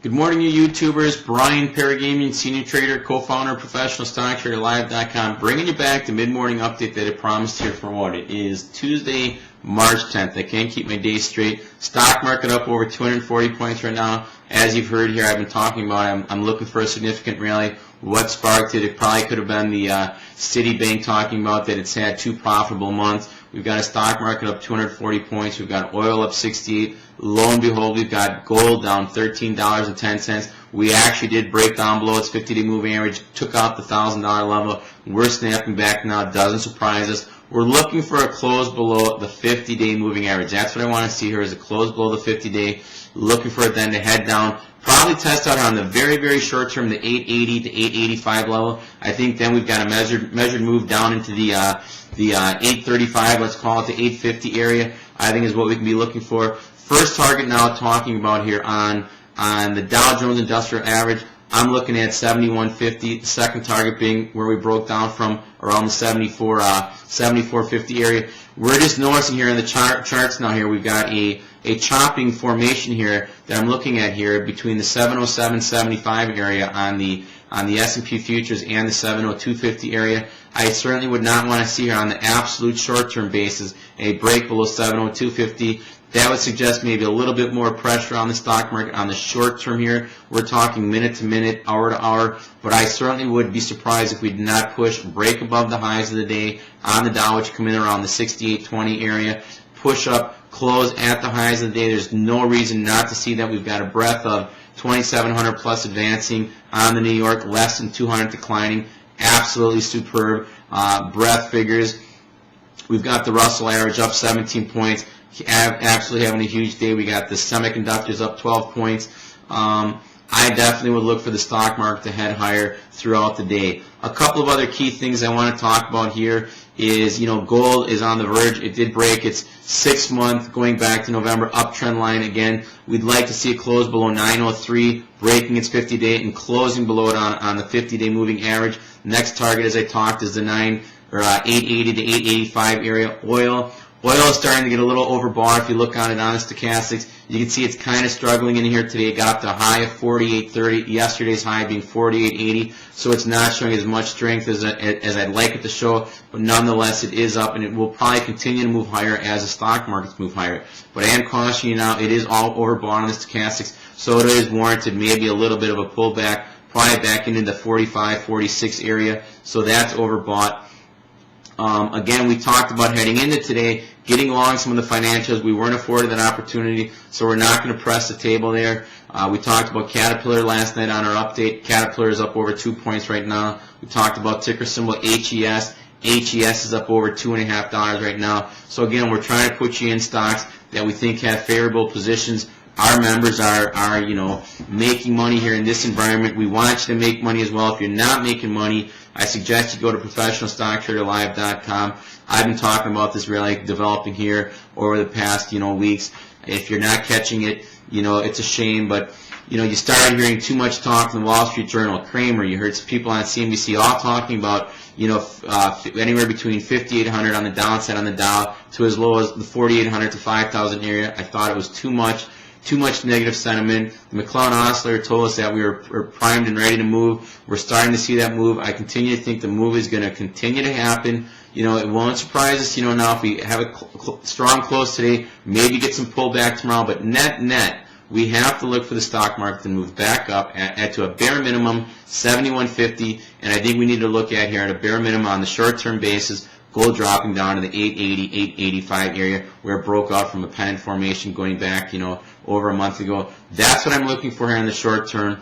Good morning, you YouTubers. Brian Paragamian, senior trader, co-founder of ProfessionalStockTraderLive.com, bringing you back the mid-morning update that I promised here for what it is Tuesday, March 10th. I can't keep my days straight. Stock market up over 240 points right now. As you've heard here, I've been talking about I'm looking for a significant rally. What sparked it? It probably could have been the Citibank talking about that it's had 2 profitable months. We've got a stock market up 240 points. We've got oil up 68. Lo and behold, we've got gold down $13.10. We actually did break down below its 50-day moving average, took out the $1,000 level. We're snapping back now. It doesn't surprise us. We're looking for a close below the 50-day moving average. That's what I want to see here, is a close below the 50-day. Looking for it then to head down. Probably test out on the very, very short term, the 880 to 885 level. I think then we've got a measured move down into the 835, let's call it the 850 area, I think is what we can be looking for. First target now talking about here on the Dow Jones Industrial Average, I'm looking at 7150. The second target being where we broke down from around the 7450 area. We're just noticing here in the charts now here, we've got a chopping formation here that I'm looking at here between the 707.75 area on the S&P futures and the 702.50 area. I certainly would not want to see here on the absolute short-term basis a break below 702.50. That would suggest maybe a little bit more pressure on the stock market on the short term here. We're talking minute to minute, hour to hour, but I certainly would be surprised if we did not break above the highs of the day on the Dow, which come in around the 6820 area, push up, close at the highs of the day. There's no reason not to see that. We've got a breadth of 2700 plus advancing on the New York, less than 200 declining. Absolutely superb breadth figures. We've got the Russell average up 17 points. Absolutely having a huge day. We got the semiconductors up 12 points. I definitely would look for the stock market to head higher throughout the day. A couple of other key things I want to talk about here is, gold is on the verge. It did break its 6-month, going back to November, uptrend line again. We'd like to see it close below 903, breaking its 50-day and closing below it on the 50-day moving average. Next target, as I talked, is the 880 to 885 area. Oil is starting to get a little overbought. If you look on it on the stochastics, you can see it's kind of struggling in here today. It got up to a high of 48.30. Yesterday's high being 48.80. So it's not showing as much strength as I'd like it to show. But nonetheless, it is up, and it will probably continue to move higher as the stock markets move higher. But I am cautioning you now, it is all overbought on the stochastics. So it is warranted maybe a little bit of a pullback, probably back into the 45, 46 area. So that's overbought. Again, we talked about heading into today, getting along some of the financials. We weren't afforded that opportunity, so we're not going to press the table there. We talked about Caterpillar last night on our update. Caterpillar is up over 2 points right now. We talked about ticker symbol HES. HES is up over $2.50 right now. So again, we're trying to put you in stocks that we think have favorable positions. Our members are making money here in this environment. We want you to make money as well. If you're not making money, I suggest you go to ProfessionalStockTraderLive.com. I've been talking about this rally developing here over the past, weeks. If you're not catching it, it's a shame, but you started hearing too much talk in the Wall Street Journal. Kramer, you heard some people on CNBC all talking about, anywhere between 5,800 on the downside on the Dow to as low as the 4,800 to 5,000 area. I thought it was too much negative sentiment. The McClellan Oscillator told us that we were primed and ready to move. We're starting to see that move. I continue to think the move is going to continue to happen. It won't surprise us, now if we have a strong close today, maybe get some pullback tomorrow, but net, we have to look for the stock market to move back up to a bare minimum 7150, and I think we need to look at here at a bare minimum on the short-term basis, gold dropping down to the 880, 885 area where it broke out from a pennant formation going back, over a month ago. That's what I'm looking for here in the short term.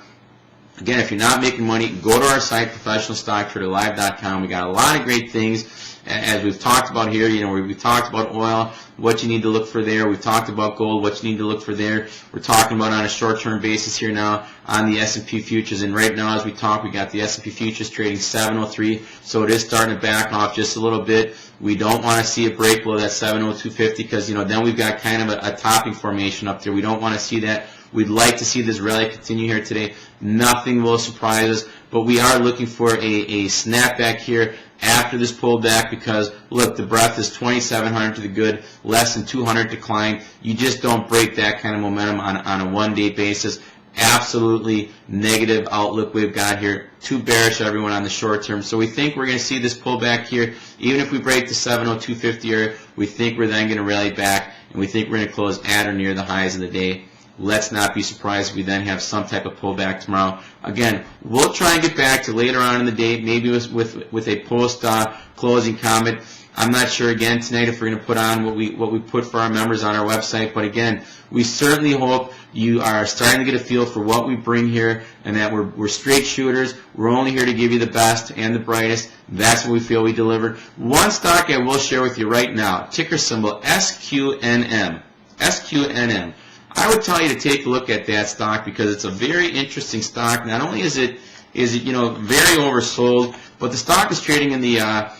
Again, if you're not making money, go to our site, ProfessionalStockTraderLive.com. We got a lot of great things, as we've talked about here. We've talked about oil, what you need to look for there. We've talked about gold, what you need to look for there. We're talking about on a short-term basis here now on the S&P futures. And right now, as we talk, we got the S&P futures trading 703. So it is starting to back off just a little bit. We don't want to see a break below that 702.50 because, then we've got kind of a topping formation up there. We don't want to see that. We'd like to see this rally continue here today. Nothing will surprise us, but we are looking for a snapback here after this pullback because, look, the breadth is 2,700 to the good, less than 200 decline. You just don't break that kind of momentum on a one-day basis. absolutely negative outlook we've got here. Too bearish, everyone, on the short term. So we think we're going to see this pullback here. Even if we break the 70250 area, we think we're then going to rally back, and we think we're going to close at or near the highs of the day. Let's not be surprised if we then have some type of pullback tomorrow. Again, we'll try and get back to later on in the day, maybe with a post-closing comment. I'm not sure, again, tonight if we're going to put on what we put for our members on our website. But again, we certainly hope you are starting to get a feel for what we bring here, and that we're straight shooters. We're only here to give you the best and the brightest. That's what we feel we deliver. One stock I will share with you right now, ticker symbol SQNM. SQNM. I would tell you to take a look at that stock because it's a very interesting stock. Not only is it very oversold, but the stock is trading in the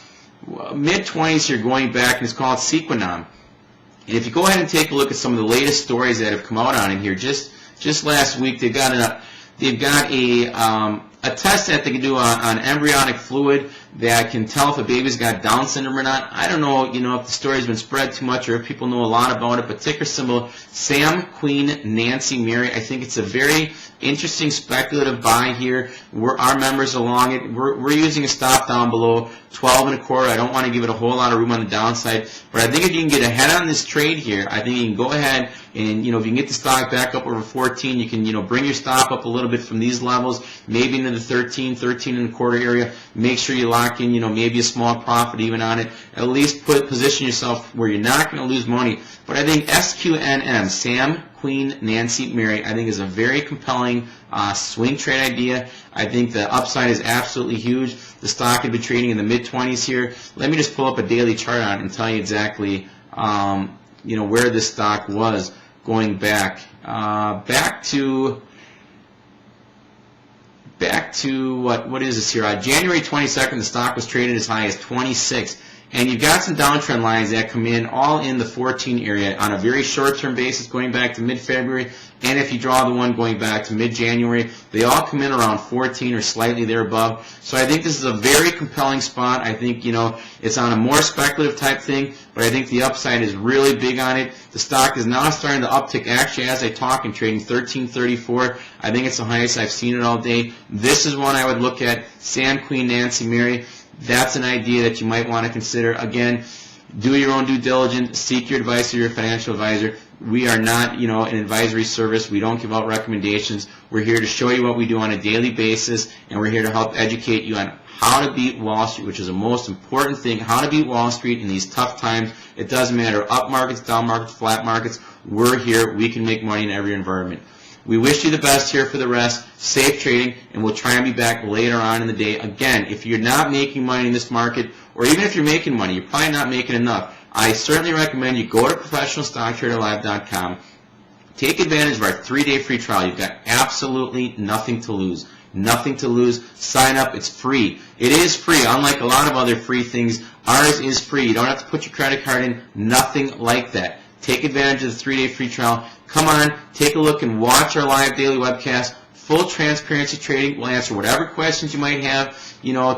mid-20s here going back, and it's called Sequenom. And if you go ahead and take a look at some of the latest stories that have come out on it here, just last week they've got a test that they can do on embryonic fluid that can tell if a baby's got Down syndrome or not. I don't know, if the story's been spread too much or if people know a lot about it, but ticker symbol Sam, Queen, Nancy, Mary. I think it's a very interesting speculative buy here. Our members along it, we're using a stop down below 12.25. I don't want to give it a whole lot of room on the downside, but I think if you can get ahead on this trade here, I think you can go ahead and, if you can get the stock back up over 14, you can, bring your stop up a little bit from these levels, maybe into the 13.25 area. Make sure you lock in, maybe a small profit even on it. At least position yourself where you're not going to lose money. But I think SQNM, Sam, Queen, Nancy, Mary, I think is a very compelling swing trade idea. I think the upside is absolutely huge. The stock had been trading in the mid-20s here. Let me just pull up a daily chart on it and tell you exactly, where this stock was going back. Back to what is this here? January 22nd, the stock was traded as high as 26. And you've got some downtrend lines that come in all in the 14 area on a very short-term basis going back to mid-February. And if you draw the one going back to mid-January, they all come in around 14 or slightly there above. So I think this is a very compelling spot. I think, it's on a more speculative type thing, but I think the upside is really big on it. The stock is now starting to uptick. Actually, as I talk, I'm trading 13.34. I think it's the highest I've seen it all day. This is one I would look at. Sam, Queen, Nancy, Mary. That's an idea that you might want to consider. Again, do your own due diligence. Seek your advice of your financial advisor. We are not, an advisory service. We don't give out recommendations. We're here to show you what we do on a daily basis, and we're here to help educate you on how to beat Wall Street, which is the most important thing, how to beat Wall Street in these tough times. It doesn't matter, up markets, down markets, flat markets. We're here. We can make money in every environment. We wish you the best here for the rest. Safe trading, and we'll try and be back later on in the day. Again, if you're not making money in this market, or even if you're making money, you're probably not making enough, I certainly recommend you go to ProfessionalStockTraderLive.com. Take advantage of our 3-day free trial. You've got absolutely nothing to lose. Nothing to lose. Sign up. It's free. It is free. Unlike a lot of other free things, ours is free. You don't have to put your credit card in. Nothing like that. Take advantage of the 3-day free trial. Come on, take a look and watch our live daily webcast. Full transparency trading. We'll answer whatever questions you might have,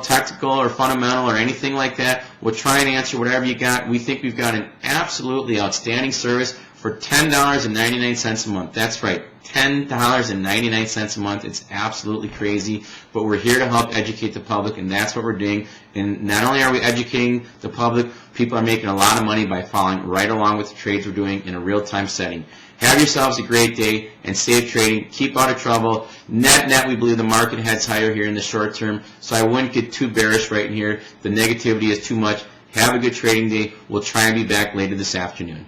technical or fundamental or anything like that. We'll try and answer whatever you got. We think we've got an absolutely outstanding service for $10.99 a month. That's right, $10.99 a month. It's absolutely crazy, but we're here to help educate the public, and that's what we're doing. And not only are we educating the public, people are making a lot of money by following right along with the trades we're doing in a real-time setting. Have yourselves a great day and safe trading. Keep out of trouble. Net, we believe the market heads higher here in the short term, so I wouldn't get too bearish right in here. The negativity is too much. Have a good trading day. We'll try and be back later this afternoon.